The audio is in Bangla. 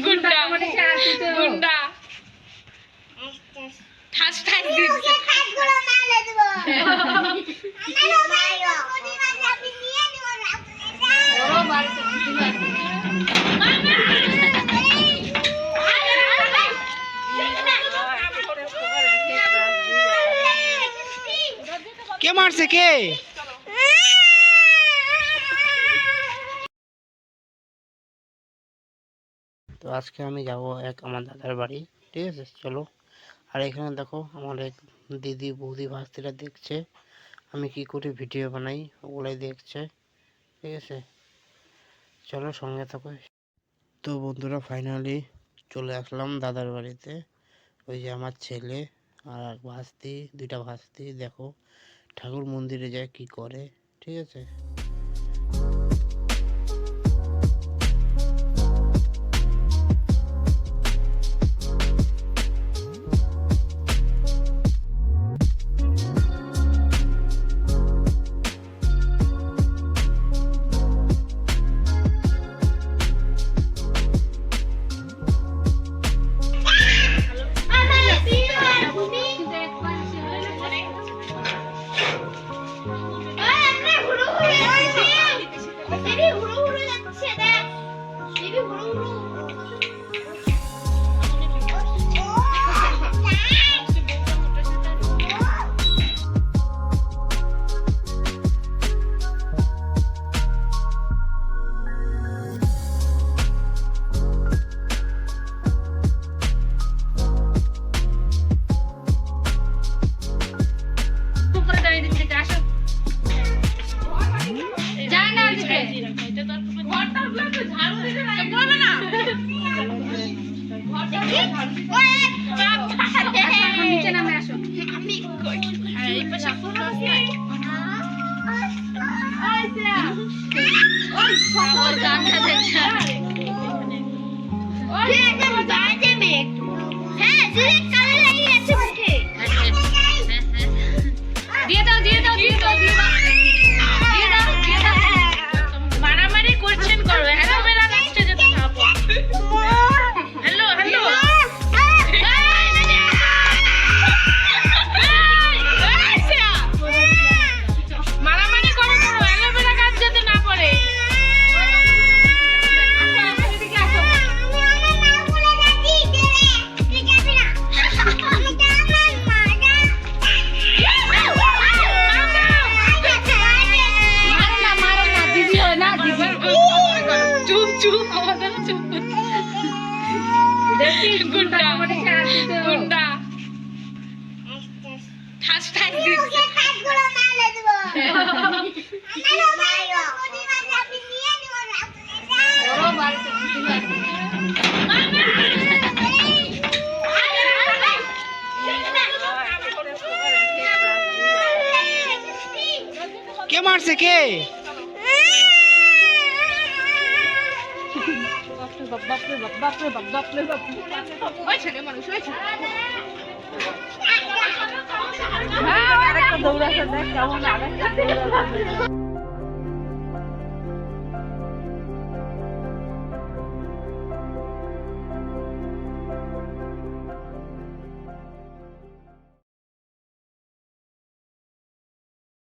গুন্ডা গুন্ডা ঠাস ঠাস দিচ্ছে ঠাসগুলো মারলে দেব আমারও মারো কোনি মারলে আপনি নিয়ে নিব না ওরও মারতে কিছু না কে মারছে কে? তো আজকে আমি যাব আমার দাদার বাড়ি, ঠিক আছে চলো। আর এখানে দেখো আমার এক দিদি বৌদি ভাস্তিরা দেখছে আমি কি করে ভিডিও বানাই, ওগুলাই দেখছে, ঠিক আছে চলো সঙ্গে থাকো। তো বন্ধুরা ফাইনালি চলে আসলাম দাদার বাড়িতে। ওই যে আমার ছেলে আর ভাস্তি, দুইটা ভাস্তি দেখো ঠাকুর মন্দিরে যায় কি করে, ঠিক আছে। মারামারি করছেন করবে অ্যালোভেরা গাছটা যেতে খাবো। হ্যালো হ্যালো মারামারি করে করো অ্যালোভেরা গাছ যাতে না পড়ে। গুন্ডা গুন্ডা ঠাস ঠাস দিচ্ছে ঠাসগুলো মারলে দেব আমারও মারো কোনি মারলে আপনি নিয়ে নিব না ওরও মারতে কিছু না কে মারছে কে? ওই ছেলে মানুষ ওই ছেলে আরেকটা দৌড়াতে দেখ কেমন আরেকটা দৌড়াতে